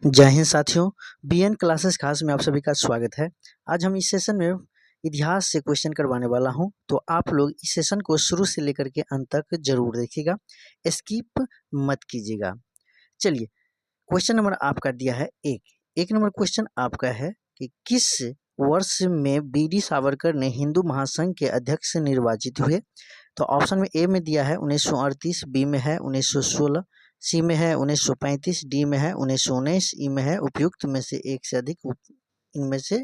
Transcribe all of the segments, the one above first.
जय हिंद साथियों, BN classes खास में आप सभी का स्वागत है। आज हम इस सेशन में इतिहास से क्वेश्चन करवाने वाला हूं, तो आप लोग इस सेशन को शुरू से लेकर के अंत तक जरूर देखिएगा, स्किप मत कीजिएगा। चलिए, क्वेश्चन नंबर आपका दिया है एक नंबर क्वेश्चन आपका है कि किस वर्ष में बी.डी. सावरकर ने हिंदू महासंघ के अध्यक्ष निर्वाचित हुए। तो ऑप्शन में ए में दिया है 1938, बी में है 1916, सी में है 1935, डी में है 1919, ई में है उपयुक्त में से एक से अधिक, इनमें से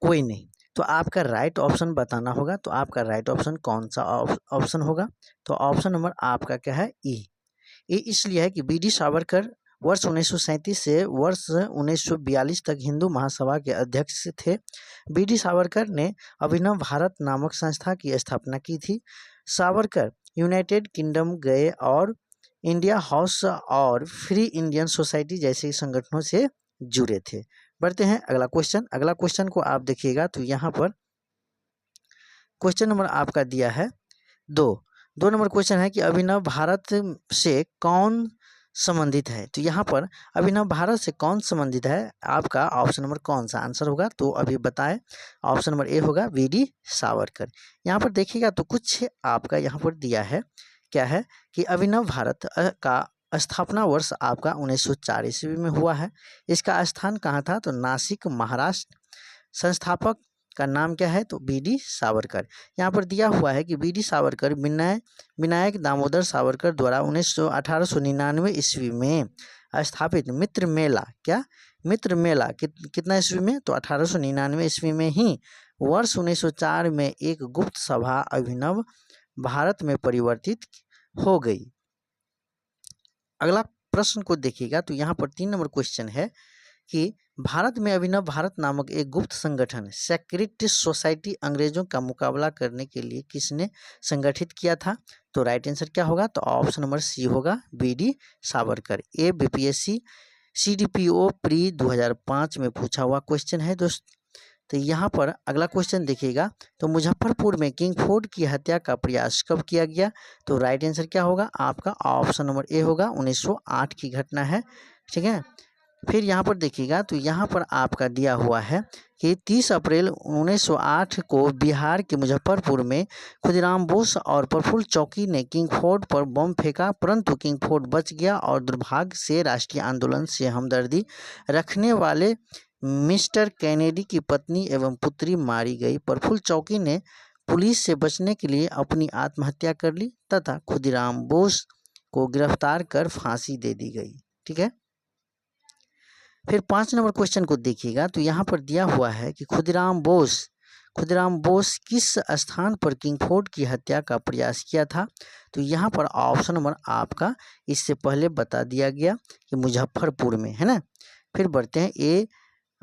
कोई नहीं। तो आपका राइट ऑप्शन बताना होगा। तो आपका राइट ऑप्शन कौन सा ऑप्शन होगा? तो ऑप्शन नंबर आपका क्या है? ई। ये इसलिए है कि बी.डी. सावरकर वर्ष 1937 से वर्ष 1942 तक हिंदू महासभा के अध्यक्ष थे। बी.डी. सावरकर ने अभिनव भारत नामक संस्था की स्थापना की थी। सावरकर यूनाइटेड किंगडम गए और इंडिया हाउस और फ्री इंडियन सोसाइटी जैसे संगठनों से जुड़े थे। बढ़ते हैं अगला क्वेश्चन को आप देखिएगा। तो यहाँ पर क्वेश्चन नंबर आपका दिया है दो नंबर क्वेश्चन है कि अभिनव भारत से कौन संबंधित है। तो यहाँ पर अभिनव भारत से कौन संबंधित है, आपका ऑप्शन नंबर कौन सा आंसर होगा? तो अभी बताएं। ऑप्शन नंबर ए होगा बी.डी. सावरकर। यहाँ पर देखिएगा तो कुछ आपका यहाँ पर दिया है, क्या है कि अभिनव भारत का स्थापना वर्ष आपका 1904 ईस्वी में हुआ है। इसका स्थान कहाँ था? तो नासिक, महाराष्ट्र। संस्थापक का नाम क्या है? तो बी.डी. सावरकर। यहाँ पर दिया हुआ है कि बी.डी. सावरकर विनायक दामोदर सावरकर द्वारा 1899 ईस्वी में स्थापित मित्र मेला कितना ईस्वी में? तो 1899 ईस्वी में ही वर्ष 1904 में एक गुप्त सभा अभिनव भारत में परिवर्तित हो गई। अगला प्रश्न को देखिएगा। तो यहाँ पर 3 नंबर क्वेश्चन है कि भारत में अभिनव भारत नामक एक गुप्त संगठन सेक्रेट सोसाइटी अंग्रेजों का मुकाबला करने के लिए किसने संगठित किया था? तो राइट आंसर क्या होगा? तो ऑप्शन नंबर सी होगा बी.डी. सावरकर। ये बीपीएससी सीडीपीओ प्री 2005 में पूछा हुआ क्वेश्चन है दोस्त। तो यहाँ पर अगला क्वेश्चन देखिएगा। तो मुजफ्फरपुर में किंग फोर्ड की हत्या का प्रयास कब किया गया? तो राइट आंसर क्या होगा? आपका ऑप्शन नंबर ए होगा, 1908 की घटना है। ठीक है, फिर यहाँ पर देखिएगा। तो यहाँ पर आपका दिया हुआ है कि 30 अप्रैल 1908 को बिहार के मुजफ्फरपुर में खुदीराम बोस और प्रफुल्ल चौकी ने किंग फोर्ड पर बम फेंका, परंतु किंग फोर्ड बच गया और दुर्भाग्य से राष्ट्रीय आंदोलन से हमदर्दी रखने वाले मिस्टर कैनेडी की पत्नी एवं पुत्री मारी गई। प्रफुल्ल चौकी ने पुलिस से बचने के लिए अपनी आत्महत्या कर ली तथा खुदीराम बोस को गिरफ्तार कर फांसी दे दी गई। ठीक है, फिर 5 नंबर क्वेश्चन को देखिएगा। तो यहाँ पर दिया हुआ है कि खुदीराम बोस किस स्थान पर किंग फोर्ड की हत्या का प्रयास किया था? तो यहाँ पर ऑप्शन नंबर आपका इससे पहले बता दिया गया कि मुजफ्फरपुर में, है ना। फिर बढ़ते हैं, ए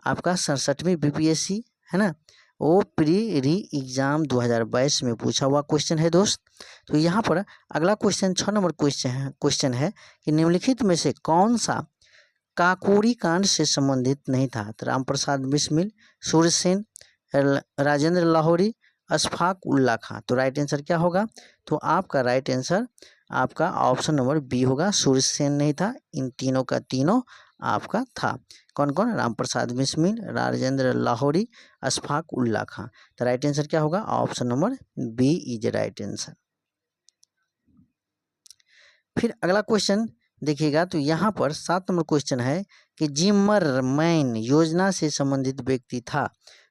आपका 67वीं बीपीएससी, है ना, वो प्री री एग्जाम 2022 में पूछा हुआ क्वेश्चन है दोस्त। तो यहाँ पर अगला क्वेश्चन 6 नंबर क्वेश्चन है कि निम्नलिखित में से कौन सा काकोरी कांड से संबंधित नहीं था? तो राम प्रसाद बिस्मिल, सूर्यसेन, राजेंद्र लाहौरी, अशफाक उल्ला खां। तो राइट आंसर क्या होगा? तो आपका राइट आंसर आपका ऑप्शन नंबर बी होगा, सूर्यसेन नहीं था। इन तीनों का तीनों आपका था। कौन कौन? राम प्रसाद बिस्मिल, राजेंद्र लाहौरी, अशफाक उल्ला खां। तो राइट आंसर क्या होगा? Option number B is right answer. फिर अगला क्वेश्चन देखिएगा। तो यहाँ पर 7 नंबर क्वेश्चन है कि जिमरमैन योजना से संबंधित व्यक्ति था।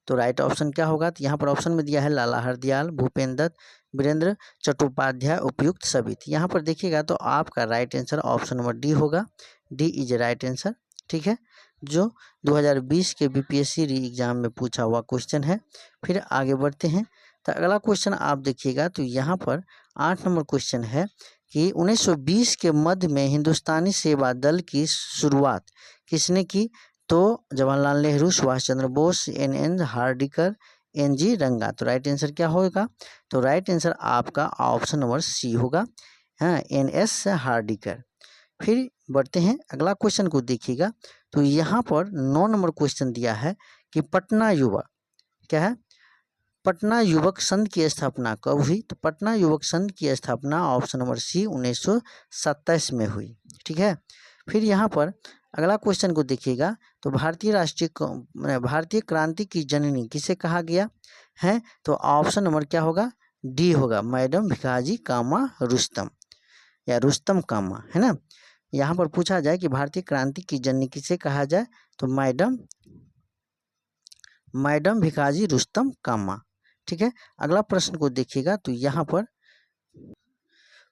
तो राइट ऑप्शन क्या होगा? तो यहाँ पर ऑप्शन में दिया है लाला हरदयाल, भूपेंद्र दत्त, वीरेंद्र चट्टोपाध्याय, उपयुक्त सभी। यहाँ पर देखिएगा तो आपका right answer option number D होगा, डी इज राइट आंसर। ठीक है, जो 2020 के बीपीएससी री एग्जाम में पूछा हुआ क्वेश्चन है। फिर आगे बढ़ते हैं। तो अगला क्वेश्चन आप देखिएगा। तो यहाँ पर 8 नंबर क्वेश्चन है कि 1920 के मध्य में हिंदुस्तानी सेवा दल की शुरुआत किसने की? तो जवाहरलाल नेहरू, सुभाष चंद्र बोस, एन हार्डिकर, एन.जी. रंगा। तो राइट आंसर क्या होगा? तो राइट आंसर आपका ऑप्शन नंबर सी होगा, हाँ, एन.एस. हार्डिकर। फिर बढ़ते हैं, अगला क्वेश्चन को देखिएगा। तो यहाँ पर 9 नंबर क्वेश्चन दिया है कि पटना युवा क्या है? पटना युवक संघ की स्थापना कब हुई? तो पटना युवक संघ की स्थापना ऑप्शन नंबर सी 1927 में हुई। ठीक है, फिर यहाँ पर अगला क्वेश्चन को देखिएगा, तो भारतीय क्रांति की जननी किसे कहा गया है? तो ऑप्शन नंबर क्या होगा? डी होगा, मैडम भिकाजी कामा रुस्तम या रुस्तम कामा, है ना। यहाँ पर पूछा जाए कि भारतीय क्रांति की जननी किसे कहा जाए, तो मैडम भिकाजी रुस्तम कामा। ठीक है, अगला प्रश्न को देखिएगा, तो यहाँ पर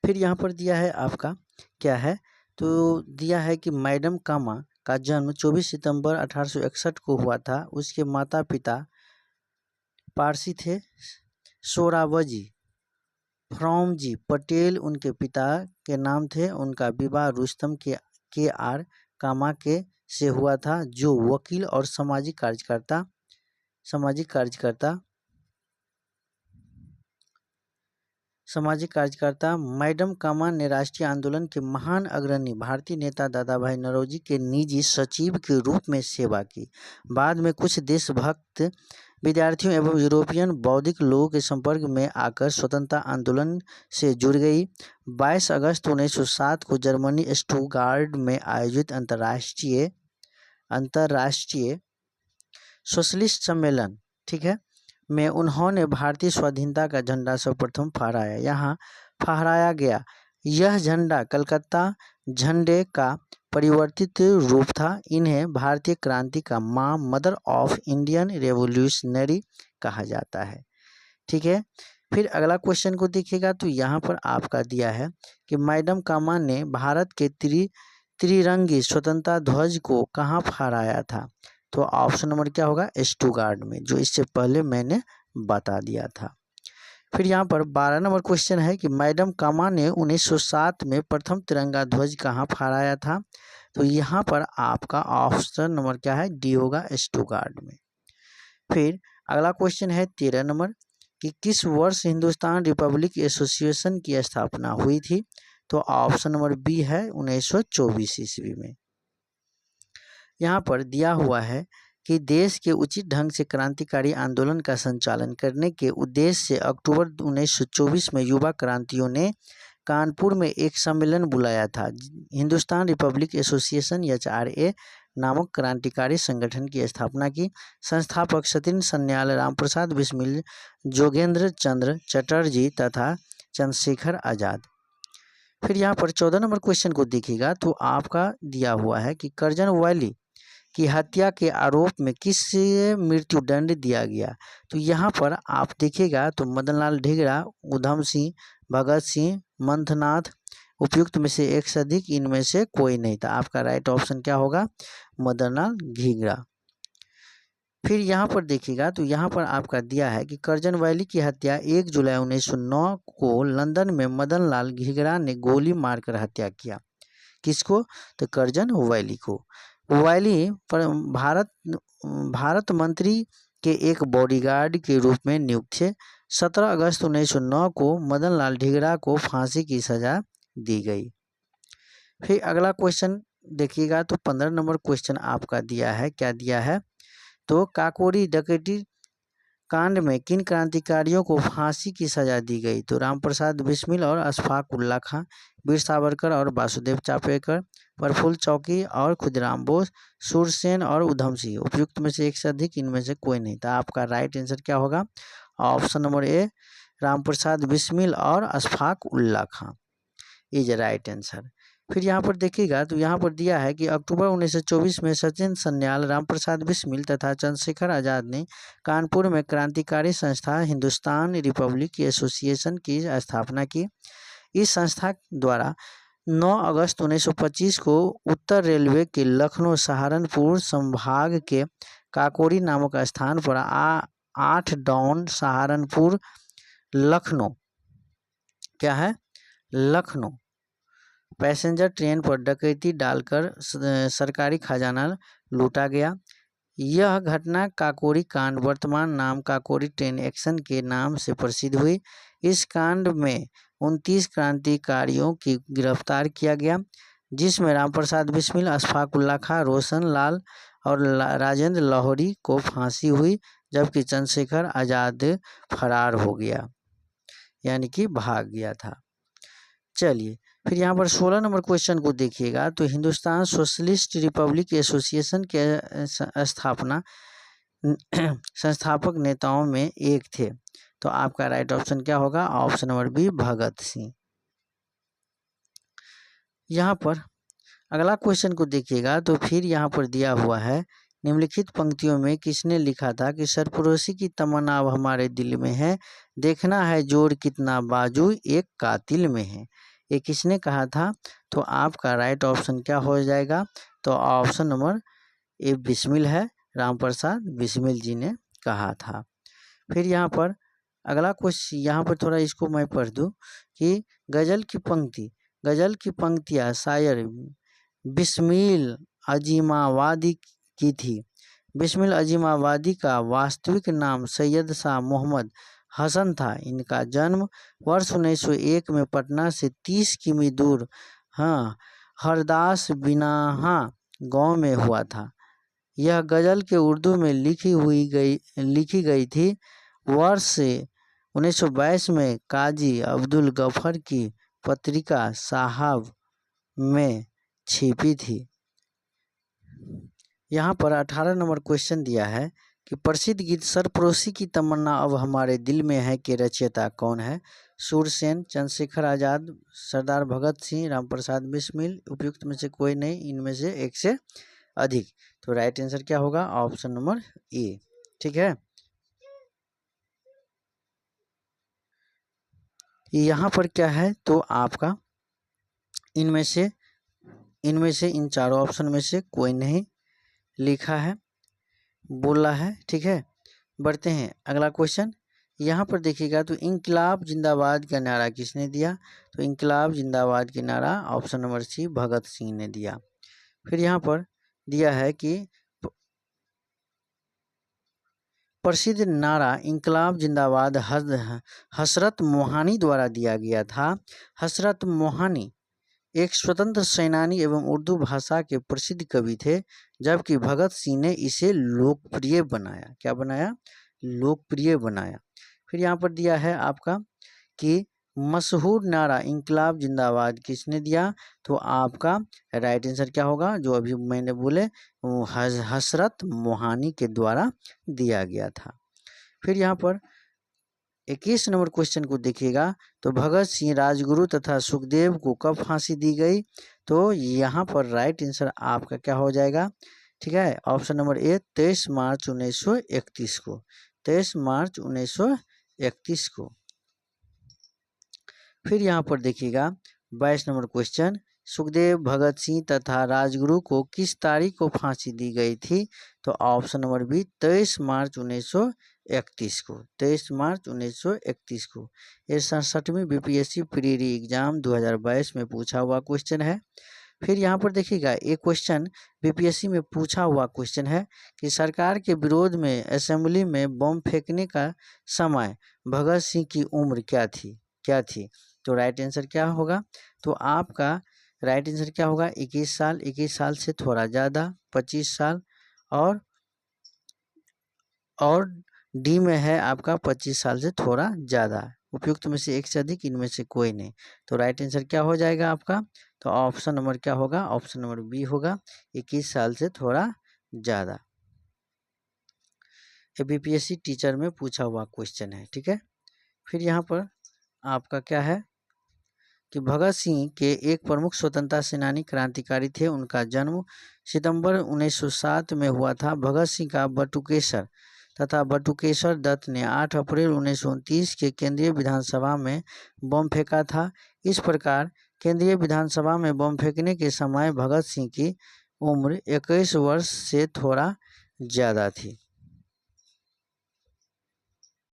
फिर यहाँ पर दिया है आपका क्या है, तो दिया है कि मैडम कामा का जन्म 24 सितंबर 1861 को हुआ था। उसके माता पिता पारसी थे, सोरावजी फ्रॉमजी पटेल उनके पिता के नाम थे। उनका विवाह रुस्तम के आर कामा के से हुआ था, जो वकील और सामाजिक कार्यकर्ता मैडम कामा ने राष्ट्रीय आंदोलन के महान अग्रणी भारतीय नेता दादा भाई नौरोजी के निजी सचिव के रूप में सेवा की। बाद में कुछ देशभक्त विद्यार्थियों एवं यूरोपियन बौद्धिक लोगों के संपर्क में आकर स्वतंत्रता आंदोलन से जुड़ गई। 22 अगस्त 1907 को जर्मनी स्टुटगार्ट में आयोजित अंतर्राष्ट्रीय सोशलिस्ट सम्मेलन, ठीक है, में उन्होंने भारतीय स्वाधीनता का झंडा सर्वप्रथम फहराया। यहाँ फहराया गया यह झंडा कलकत्ता झंडे का परिवर्तित रूप था। इन्हें भारतीय क्रांति का मां, मदर ऑफ इंडियन रेवोल्यूशनरी कहा जाता है। ठीक है, फिर अगला क्वेश्चन को देखिएगा, तो यहाँ पर आपका दिया है कि मैडम कामा ने भारत के त्रिरंगी स्वतंत्रता ध्वज को कहाँ फहराया था? तो ऑप्शन नंबर क्या होगा? स्टुटगार्ट में, जो इससे पहले मैंने बता दिया था। फिर यहाँ पर 12 नंबर क्वेश्चन है कि मैडम कामा ने 1907 में प्रथम तिरंगा ध्वज कहाँ फहराया था? तो यहाँ पर आपका ऑप्शन नंबर क्या है? डी होगा, स्टुटगार्ट में। फिर अगला क्वेश्चन है 13 नंबर कि किस वर्ष हिंदुस्तान रिपब्लिक एसोसिएशन की स्थापना हुई थी? तो ऑप्शन नंबर बी है 1924 ईस्वी में। यहाँ पर दिया हुआ है कि देश के उचित ढंग से क्रांतिकारी आंदोलन का संचालन करने के उद्देश्य से अक्टूबर 1924 में युवा क्रांतियों ने कानपुर में एक सम्मेलन बुलाया था। हिंदुस्तान रिपब्लिक एसोसिएशन HRA नामक क्रांतिकारी संगठन की स्थापना की। संस्थापक सत्येंद्र सन्याल, रामप्रसाद बिस्मिल, जोगेंद्र चंद्र चटर्जी तथा चंद्रशेखर आजाद। फिर यहाँ पर 14 नंबर क्वेश्चन को देखिएगा, तो आपका दिया हुआ है कि कर्जन वैली की हत्या के आरोप में किस मृत्युदंड दिया गया? तो यहाँ पर आप देखिएगा तो मदनलाल ढींगरा, उधम सिंह, भगत सिंह, मंथनाथ, उपयुक्त में से एक से अधिक, इनमें से कोई नहीं था। आपका राइट ऑप्शन क्या होगा? मदनलाल ढींगरा। फिर यहाँ पर देखिएगा, तो यहाँ पर आपका दिया है कि कर्जन वैली की हत्या 1 जुलाई 1909 को लंदन में मदनलाल ढींगरा ने गोली मारकर हत्या किया। किसको? तो कर्जन वैली को। वैली पर भारत मंत्री के एक बॉडीगार्ड के रूप में नियुक्त थे। 17 अगस्त 1909 को मदनलाल ढींगरा को फांसी की सजा दी गई। फिर अगला क्वेश्चन देखिएगा, तो 15 नंबर क्वेश्चन आपका दिया है, क्या दिया है? तो काकोरी डकैती कांड में किन क्रांतिकारियों को फांसी की सजा दी गई? तो रामप्रसाद बिस्मिल और अशफाक उल्ला खां, वीर सावरकर और वासुदेव चापेकर, प्रफुल्ल चौकी और खुदीराम बोस, सूरसेन और उधम सिंह, उपयुक्त में से एक से अधिक, इनमें से कोई नहीं था। आपका राइट आंसर क्या होगा? Option number A, Ramprasad Bismil और अशफाक उल्ला खां इज राइट आंसर। फिर यहाँ पर देखिएगा, तो यहाँ पर दिया है कि अक्टूबर 1924 में सत्येंद्र सन्याल, रामप्रसाद बिस्मिल तथा चंद्रशेखर आजाद ने कानपुर में क्रांतिकारी संस्था हिंदुस्तान रिपब्लिक एसोसिएशन की स्थापना की। इस संस्था द्वारा 9 अगस्त 1925 को उत्तर रेलवे के लखनऊ सहारनपुर संभाग के काकोरी नामक स्थान पर 8 डाउन सहारनपुर लखनऊ, क्या है? लखनऊ पैसेंजर ट्रेन पर डकैती डालकर सरकारी खजाना लूटा गया। यह घटना काकोरी कांड, वर्तमान नाम काकोरी ट्रेन एक्शन के नाम से प्रसिद्ध हुई। इस कांड में 29 क्रांतिकारियों की गिरफ्तार किया गया, जिसमें रामप्रसाद बिस्मिल, अशफाक उल्ला खां, रोशन लाल और राजेंद्र लाहौरी को फांसी हुई, जबकि चंद्रशेखर आजाद फरार हो गया, यानी कि भाग गया था। चलिए, फिर यहाँ पर 16 नंबर क्वेश्चन को देखिएगा तो हिंदुस्तान सोशलिस्ट रिपब्लिक एसोसिएशन के स्थापना संस्थापक नेताओं में एक थे। तो आपका राइट ऑप्शन क्या होगा? Option number B, Bhagat Singh. यहाँ पर अगला क्वेश्चन को देखिएगा तो फिर यहाँ पर दिया हुआ है, निम्नलिखित पंक्तियों में किसने लिखा था कि सरफरोशी की तमन्ना अब हमारे दिल में है, देखना है जोर कितना बाजू एक कातिल में है। ये किसने कहा था? तो आपका राइट ऑप्शन क्या हो जाएगा? तो ऑप्शन नंबर ए बिस्मिल है, राम प्रसाद बिस्मिल जी ने कहा था। फिर यहाँ पर अगला क्वेश्चन, यहाँ पर थोड़ा इसको मैं पढ़ दूँ कि गजल की पंक्तियाँ शायर बिस्मिल अजीमावादी की थी। बिस्मिल अजीमावादी का वास्तविक नाम सैयद शाह मोहम्मद हसन था। इनका जन्म वर्ष 1901 में पटना से 30 किमी दूर हरदास बिनाहा गांव में हुआ था। यह गज़ल के उर्दू में लिखी गई थी। वर्ष 1922 में काजी अब्दुल गफर की पत्रिका साहब में छिपी थी। यहाँ पर 18 नंबर क्वेश्चन दिया है कि प्रसिद्ध गीत सरफरोशी की तमन्ना अब हमारे दिल में है के रचयिता कौन है? सूरसेन, चंद्रशेखर आज़ाद, सरदार भगत सिंह, राम प्रसाद बिस्मिल, उपयुक्त में से कोई नहीं, इनमें से एक से अधिक। तो राइट आंसर क्या होगा? Option number A. ठीक है, यहाँ पर क्या है तो आपका इनमें से इन चारों ऑप्शन में से कोई नहीं लिखा है, बोला है। ठीक है, बढ़ते हैं अगला क्वेश्चन। यहाँ पर देखिएगा तो इंकलाब जिंदाबाद का नारा किसने दिया? तो इंकलाब जिंदाबाद के नारा option number C, Bhagat Singh ने दिया। फिर यहाँ पर दिया है कि प्रसिद्ध नारा इंकलाब जिंदाबाद हसरत मोहानी द्वारा दिया गया था। हसरत मोहानी एक स्वतंत्र सेनानी एवं उर्दू भाषा के प्रसिद्ध कवि थे, जबकि भगत सिंह ने इसे लोकप्रिय बनाया। क्या बनाया? लोकप्रिय बनाया। फिर यहाँ पर दिया है आपका कि मशहूर नारा इंकलाब जिंदाबाद किसने दिया? तो आपका राइट आंसर क्या होगा? जो अभी मैंने बोले हसरत मोहानी के द्वारा दिया गया था। फिर यहाँ पर 21 नंबर क्वेश्चन को देखिएगा तो भगत सिंह, राजगुरु तथा सुखदेव को कब फांसी दी गई? तो यहाँ पर राइट आंसर आपका क्या हो जाएगा? ठीक है, ऑप्शन नंबर ए, 23 मार्च 1931 को। 23 मार्च 1931 को। फिर यहाँ पर देखिएगा 22 नंबर क्वेश्चन, सुखदेव, भगत सिंह तथा राजगुरु को किस तारीख को फांसी दी गई थी? तो ऑप्शन नंबर बी, 23 मार्च 1931 को। 23 मार्च 1931 को। ये 67वीं बीपीएससी प्री री एग्जाम 2022 में पूछा हुआ क्वेश्चन है। फिर यहाँ पर देखिएगा एक क्वेश्चन बीपीएससी में पूछा हुआ क्वेश्चन है कि सरकार के विरोध में असेंबली में बम फेंकने का समय भगत सिंह की उम्र क्या थी? तो राइट आंसर क्या होगा? तो आपका राइट आंसर क्या होगा? 21 साल, 21 साल से थोड़ा ज़्यादा, 25 साल, और डी में है आपका 25 साल से थोड़ा ज़्यादा। उपयुक्त में से एक से अधिक, इनमें से कोई नहीं। तो राइट आंसर क्या हो जाएगा आपका? तो ऑप्शन नंबर क्या होगा? ऑप्शन नंबर बी होगा, 21 साल से थोड़ा ज़्यादा। बीपीएससी टीचर में पूछा हुआ क्वेश्चन है। ठीक है, फिर यहाँ पर आपका क्या है कि भगत सिंह के एक प्रमुख स्वतंत्रता सेनानी क्रांतिकारी थे। उनका जन्म सितंबर 1907 में हुआ था। भगत सिंह का बटुकेश्वर तथा बटुकेश्वर दत्त ने 8 अप्रैल 1929 के केंद्रीय विधानसभा में बम फेंका था। इस प्रकार केंद्रीय विधानसभा में बम फेंकने के समय भगत सिंह की उम्र 21 वर्ष से थोड़ा ज़्यादा थी।